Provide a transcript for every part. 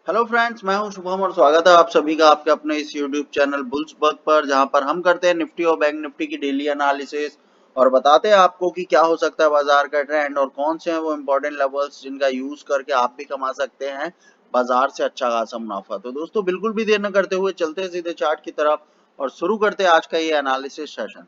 Hello friends, मैं हूं शुभम और स्वागत है आप सभी का आपके अपने इस यूट्यूब चैनल बुल्स बग पर, जहां पर हम करते हैं निफ्टी और बैंक निफ्टी की डेली एनालिसिस और बताते हैं आपको कि क्या हो सकता है बाजार का ट्रेंड और कौन से हैं वो इम्पोर्टेंट लेवल्स जिनका यूज करके आप भी कमा सकते हैं बाजार से अच्छा खासा मुनाफा। तो दोस्तों, बिल्कुल भी देर न करते हुए चलते हैं सीधे चार्ट की तरफ और शुरू करते हैं आज का ये एनालिसिस सेशन।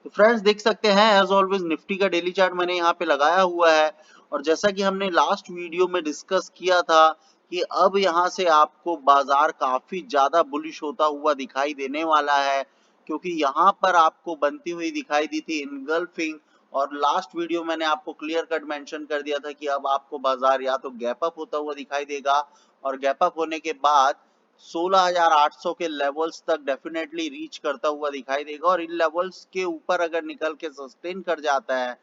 तो फ्रेंड्स, देख सकते हैं एज ऑलवेज निफ्टी का डेली चार्ट मैंने यहाँ पे लगाया हुआ है। और जैसा कि हमने लास्ट वीडियो में डिस्कस किया था कि अब यहाँ से आपको बाजार काफी ज्यादा बुलिश होता हुआ दिखाई देने वाला है, क्योंकि यहाँ पर आपको बनती हुई दिखाई दी थी इनगल्फिंग। और लास्ट वीडियो मैंने आपको क्लियर कट मेंशन कर दिया था कि अब आपको बाजार या तो गैप अप होता हुआ दिखाई देगा और गैप अप होने के बाद 16,800 के लेवल्स तक डेफिनेटली रीच करता हुआ दिखाई देगा। और इन लेवल्स के ऊपर अगर निकल के सस्टेन कर जाता है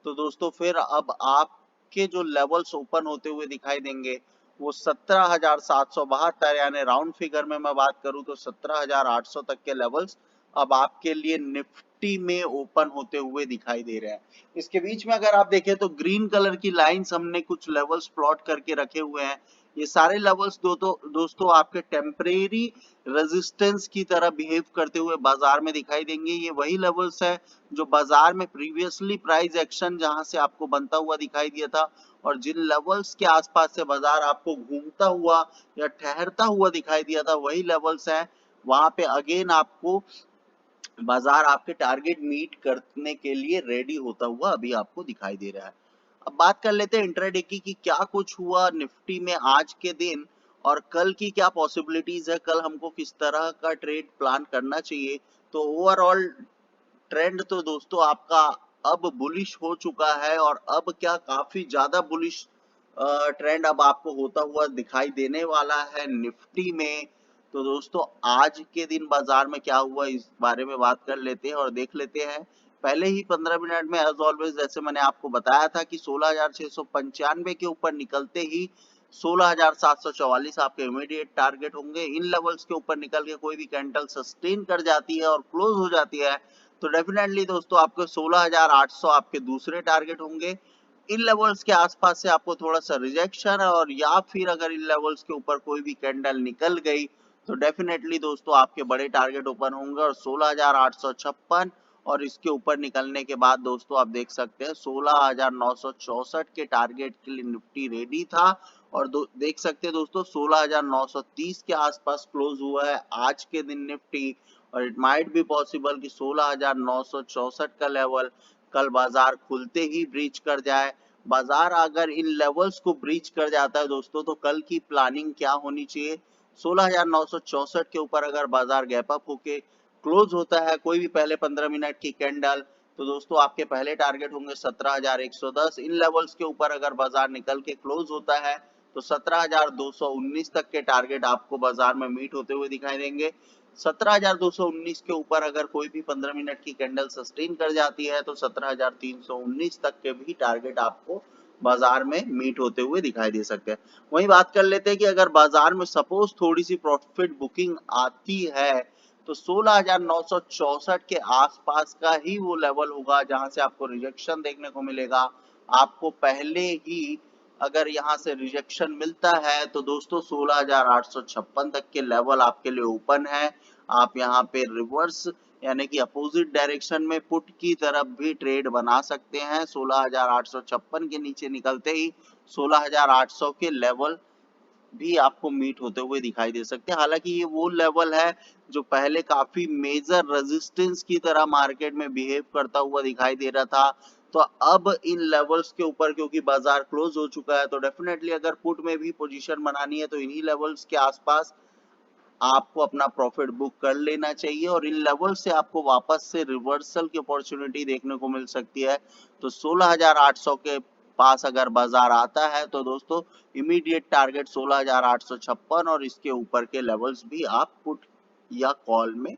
तो दोस्तों फिर अब आपके जो लेवल्स ओपन होते हुए दिखाई देंगे वो 17,772, यानी राउंड फिगर में मैं बात करूं तो 17,800 तक के लेवल्स अब आपके लिए निफ्टी में ओपन होते हुए दिखाई दे रहे हैं। इसके बीच में अगर आप देखें तो ग्रीन कलर की लाइंस हमने कुछ लेवल्स प्लॉट करके रखे हुए हैं। ये सारे लेवल्स दोस्तों आपके टेम्परेरी रेजिस्टेंस की तरह बिहेव करते हुए बाजार में दिखाई देंगे। ये वही लेवल्स है जो बाजार में प्रीवियसली प्राइस एक्शन जहां से आपको बनता हुआ दिखाई दिया था, और जिन लेवल्स के आसपास से बाजार आपको घूमता हुआ या ठहरता हुआ दिखाई दिया था वही लेवल्स हैं। वहां पे अगेन आपको बाजार आपके टारगेट मीट करने के लिए रेडी होता हुआ अभी आपको दिखाई दे रहा है। अब बात कर लेते हैं इंट्राडे की कि क्या कुछ हुआ निफ्टी में आज के दिन और कल की क्या पॉसिबिलिटीज है, कल हमको किस तरह का ट्रेड प्लान करना चाहिए। तो ओवरऑल ट्रेंड तो दोस्तों आपका अब बुलिश हो चुका है, और अब क्या काफी ज्यादा बुलिश ट्रेंड अब आपको होता हुआ दिखाई देने वाला है निफ्टी में। तो दोस्तों, आज के दिन बाजार में क्या हुआ इस बारे में बात कर लेते हैं और देख लेते हैं। पहले ही 15 मिनट में एज ऑलवेज जैसे मैंने आपको बताया था कि 16,695 के ऊपर निकलते ही 16,744 आपके इमीडिएट टारगेट होंगे। इन लेवल्स के ऊपर निकल के कोई भी कैंडल सस्टेन कर जाती है और क्लोज हो जाती है तो डेफिनेटली दोस्तों आपके 16,800 आपके दूसरे टारगेट होंगे। इन लेवल्स के आसपास से आपको थोड़ा सा रिजेक्शन है, और या फिर अगर इन लेवल्स के ऊपर कोई भी कैंडल निकल गई तो डेफिनेटली दोस्तों आपके बड़े टारगेट ओपन होंगे और 16,856, और इसके ऊपर निकलने के बाद दोस्तों आप देख सकते हैं 16,964 के टारगेट के लिए निफ्टी रेडी था। और देख सकते हैं दोस्तों 16,930 के आसपास क्लोज हुआ है आज के दिन निफ्टी। और इट माइट बी पॉसिबल कि 16,964 का लेवल कल बाजार खुलते ही ब्रीच कर जाए। बाजार अगर इन लेवल्स को ब्रीच कर जाता है दोस्तों तो कल की प्लानिंग क्या होनी चाहिए, 16,964 के ऊपर अगर बाजार गैप अप होके क्लोज होता है कोई भी पहले 15 मिनट की कैंडल, तो दोस्तों आपके पहले टारगेट होंगे 17,110। इन लेवल्स के ऊपर अगर बाजार निकल के क्लोज होता है तो 17,219 तक के टारगेट आपको बाजार में मीट होते हुए दिखाई देंगे। 17,219 के ऊपर अगर कोई भी 15 मिनट की कैंडल सस्टेन कर जाती है तो 17,319 तक के भी टारगेट आपको बाजार में मीट होते हुए दिखाई दे सकते हैं। वहीं बात कर लेते हैं कि अगर बाजार में सपोज थोड़ी सी प्रॉफिट बुकिंग आती है तो 16,964 के आसपास का ही वो लेवल होगा जहां से आपको रिजेक्शन देखने को मिलेगा। आपको पहले ही अगर यहां से रिजेक्शन मिलता है तो दोस्तों 16,856 तक के लेवल आपके लिए ओपन है। आप यहां पे रिवर्स यानी कि अपोजिट डायरेक्शन में पुट की तरफ भी ट्रेड बना सकते हैं। 16,856 के नीचे निकलते ही 16,800 के लेवल भी आपको मीट होते हुए दिखाई दे सकते हैं। हालांकि ये वो लेवल है जो पहले काफी मेजर रेजिस्टेंस की तरह मार्केट में बिहेव करता हुआ दिखाई दे रहा था। तो अब इन लेवल्स के ऊपर क्योंकि बाजार क्लोज हो चुका है तो डेफिनेटली अगर पुट में भी पोजीशन बनानी है तो इन्हीं लेवल्स के आसपास आपको अपना प्रॉफिट बुक कर लेना चाहिए, और इन लेवल से आपको वापस से रिवर्सल की अपॉर्चुनिटी देखने को मिल सकती है। तो 16,800 के पास अगर बाजार आता है तो दोस्तों इमीडिएट टारगेट 16,856 और इसके ऊपर के लेवल्स भी आप पुट या कॉल में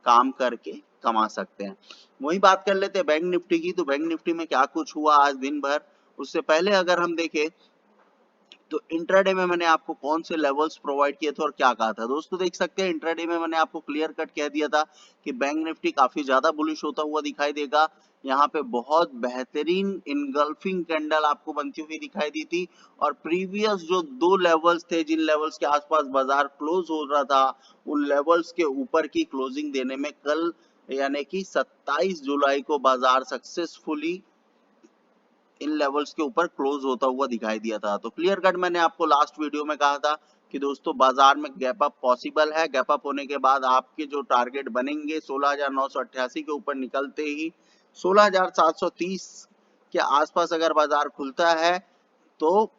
काम करके कमा सकते हैं। वही बात कर लेते हैं बैंक निफ्टी की। तो बैंक निफ्टी में क्या कुछ हुआ आज दिन भर, उससे पहले अगर हम देखें तो इंट्राडे में मैंने आपको कौन से लेवल्स प्रोवाइड किए थे और क्या कहा था। दोस्तों देख सकते हैं इंट्राडे में मैंने आपको क्लियर कट कह दिया था कि बैंक निफ्टी काफी ज्यादा बुलिश होता हुआ दिखाई देगा। यहाँ पे बहुत बेहतरीन इनगल्फिंग कैंडल आपको बनती हुई दिखाई दी थी। और प्रीवियस जो 2 लेवल्स थे, जिन लेवल्स के आसपास बाजार क्लोज हो रहा था, उन लेवल्स के ऊपर की क्लोजिंग देने में कल यानी कि 27 जुलाई को बाजार सक्सेसफुली इन लेवल्स के ऊपर क्लोज होता हुआ दिखाई दिया था। तो क्लियर कट मैंने आपको लास्ट वीडियो में कहा था कि दोस्तों बाजार में गैप अप पॉसिबल है। गैप अप होने के बाद आपके जो टारगेट बनेंगे 16,988 के ऊपर निकलते ही 16,730 के आसपास अगर बाजार खुलता है तो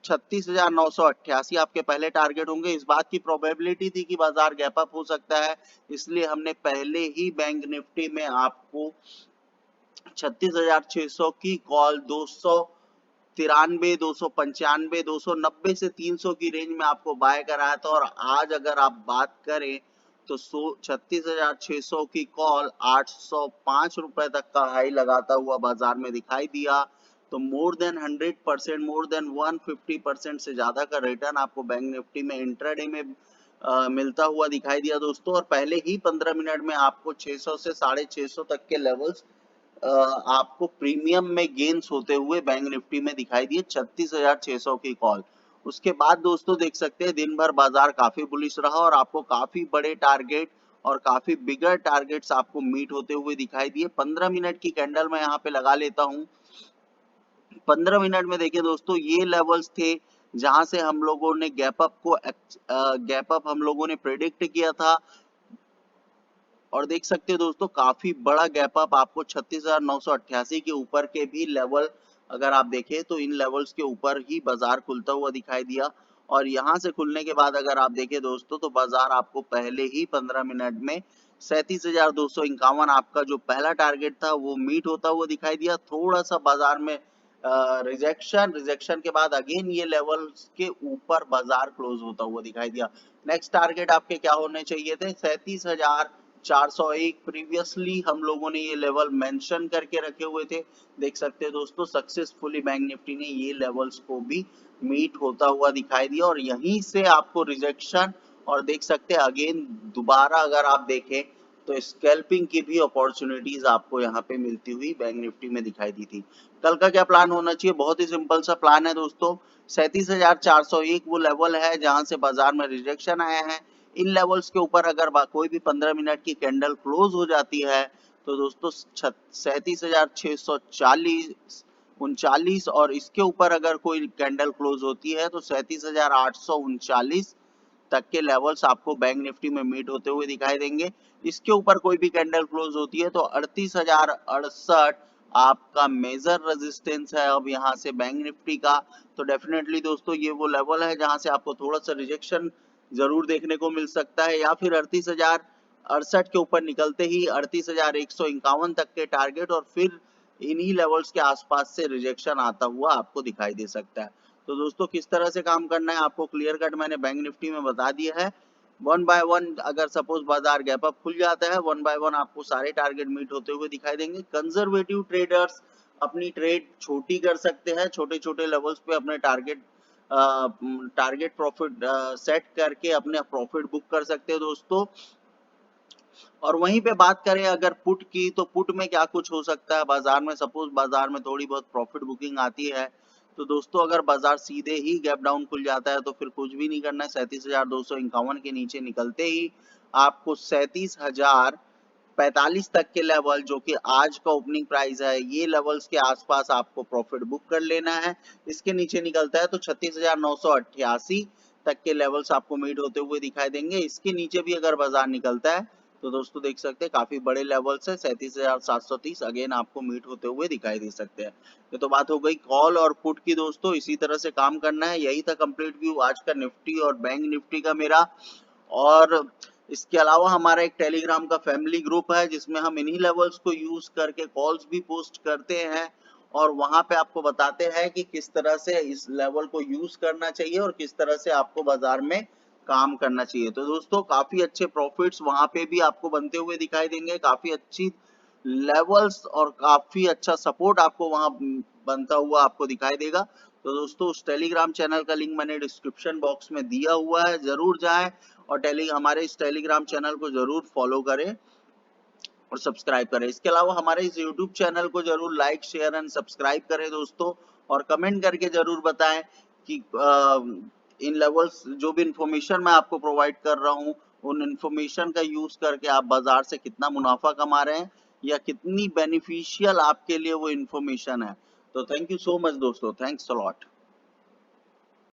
36,988 आपके पहले टारगेट होंगे। इस बात की प्रोबेबिलिटी थी कि बाजार गैप अप हो सकता है, इसलिए हमने पहले ही बैंक निफ्टी में आपको 36,600 की कॉल 293, 295, 290 से 300 की रेंज में आपको बाय कराया था। और आज अगर आप बात करें तो 36,600 की कॉल 805 रुपए तक का हाई लगाता हुआ बाजार में दिखाई दिया। तो मोर देन 100%, मोर देन 150% से ज्यादा का रिटर्न आपको बैंक निफ्टी में इंट्राडे में मिलता हुआ दिखाई दिया दोस्तों। और पहले ही 15 मिनट में आपको 600 से 650 तक के लेवल्स आपको प्रीमियम में गेन्स होते हुए बैंक निफ्टी में दिखाई दिए 36,600 की कॉल। उसके बाद दोस्तों देख सकते हैं दिन भर बाजार काफी बुलिश रहा और आपको काफी बड़े टारगेट और काफी बिगर टारगेट्स आपको मीट होते हुए दिखाई दिए। 15 मिनट की कैंडल मैं यहाँ पे लगा लेता हूँ। 15 मिनट में देखिए दोस्तों, ये लेवल्स थे जहां से हम लोगों ने गैप अप हम लोगों ने प्रेडिक्ट किया था। और देख सकते हो दोस्तों, काफी बड़ा गैप अप आपको 36,988 के ऊपर के भी लेवल अगर आप देखें तो इन लेवल्स के ऊपर ही बाजार खुलता हुआ दिखाई दिया। और यहां से खुलने के बाद अगर आप देखें दोस्तों तो बाजार आपको पहले ही 15 मिनट में 37,251 आपका जो पहला टारगेट था वो मीट होता हुआ दिखाई दिया। थोड़ा सा बाजार में रिजेक्शन के बाद अगेन ये लेवल्स के ऊपर बाजार क्लोज होता हुआ दिखाई दिया। नेक्स्ट टारगेट आपके क्या होने चाहिए थे? 37,401 प्रीवियसली हम लोगों ने ये लेवल मेंशन करके रखे हुए थे। देख सकते हैं दोस्तों, सक्सेसफुली बैंक निफ्टी ने ये लेवल्स को भी मीट होता हुआ दिखाई दिया। और यहीं से आपको रिजेक्शन और देख सकते हैं अगेन दोबारा अगर आप देखें तो स्कैल्पिंग की भी अपॉर्चुनिटीज आपको यहाँ पे मिलती हुई बैंक निफ्टी में दिखाई दी थी। कल का क्या प्लान होना चाहिए? बहुत ही सिंपल सा प्लान है दोस्तों। 37,401 वो लेवल है जहां से बाजार में रिजेक्शन आया है। इन लेवल्स के ऊपर अगर कोई भी 15 मिनट की कैंडल क्लोज हो जाती है तो दोस्तों 37,640 39 और इसके ऊपर अगर कोई कैंडल क्लोज होती है तो 37,839 तक के लेवल्स आपको बैंक निफ्टी में मीट होते हुए दिखाई देंगे। इसके ऊपर कोई भी कैंडल क्लोज होती है तो 38,068 आपका मेजर रेजिस्टेंस है अब यहाँ से बैंक निफ्टी का। तो डेफिनेटली दोस्तों ये वो लेवल है जहां से आपको थोड़ा सा रिजेक्शन जरूर देखने को मिल सकता है, या फिर 38,068 के ऊपर निकलते ही 38,151 तक के टारगेट और फिर इन्हीं लेवल्स के आसपास से रिजेक्शन आता हुआ आपको दिखाई दे सकता है। तो दोस्तों किस तरह से काम करना है आपको क्लियर कट मैंने बैंक निफ्टी में बता दिया है। वन बाय वन अगर सपोज बाजार गैप अप खुल जाता है, वन बाय वन आपको सारे टारगेट मीट होते हुए दिखाई देंगे। कंजर्वेटिव ट्रेडर्स अपनी ट्रेड छोटी कर सकते हैं, छोटे छोटे लेवल्स पे अपने टारगेट प्रॉफिट सेट करके अपने प्रॉफिट बुक कर सकते हैं दोस्तों। और वहीं पे बात करें अगर पुट की, तो पुट में क्या कुछ हो सकता है बाजार में? सपोज बाजार में थोड़ी बहुत प्रॉफिट बुकिंग आती है तो दोस्तों अगर बाजार सीधे ही गैप डाउन खुल जाता है तो फिर कुछ भी नहीं करना है। 37,251 के नीचे निकलते ही आपको 37,045 तक के लेवल जो कि आज का ओपनिंग प्राइस है, ये लेवल्स के आसपास आपको प्रॉफिट बुक कर लेना है। इसके नीचे निकलता है तो 36,988 तक के लेवल्स आपको मीट होते हुए दिखाई देंगे। इसके नीचे भी अगर बाजार निकलता है तो दोस्तों देख सकते हैं काफी बड़े लेवल्स है, 37,730 अगेन आपको मीट होते हुए दिखाई दे सकते हैं। ये तो बात हो गई कॉल और पुट की दोस्तों, इसी तरह से काम करना है। यही था कंप्लीट व्यू आज का निफ्टी और बैंक निफ्टी का मेरा। और इसके अलावा हमारा एक टेलीग्राम का फैमिली ग्रुप है जिसमें हम इन्हीं लेवल्स को यूज करके कॉल्स भी पोस्ट करते हैं और वहां पे आपको बताते हैं कि किस तरह से इस लेवल को यूज करना चाहिए और किस तरह से आपको बाजार में काम करना चाहिए। तो दोस्तों काफी अच्छे प्रॉफिट्स वहां पे भी आपको बनते हुए दिखाई देंगे, काफी अच्छी लेवल्स और काफी अच्छा सपोर्ट आपको वहां बनता हुआ आपको दिखाई देगा। तो दोस्तों उस टेलीग्राम चैनल का लिंक मैंने डिस्क्रिप्शन बॉक्स में दिया हुआ है, जरूर जाएं और हमारे इस टेलीग्राम चैनल को जरूर फॉलो करें। और सब्सक्राइब करें। इसके अलावा हमारे इस यूट्यूब चैनल को जरूर लाइक शेयर एंड सब्सक्राइब करें दोस्तों, और कमेंट करके जरूर बताएं कि इन लेवल्स जो भी इंफॉर्मेशन मैं आपको प्रोवाइड कर रहा हूँ उन इंफॉर्मेशन का यूज करके आप बाजार से कितना मुनाफा कमा रहे हैं या कितनी बेनिफिशियल आपके लिए वो इंफॉर्मेशन है। तो थैंक यू सो मच दोस्तों, थैंक्स अ लॉट।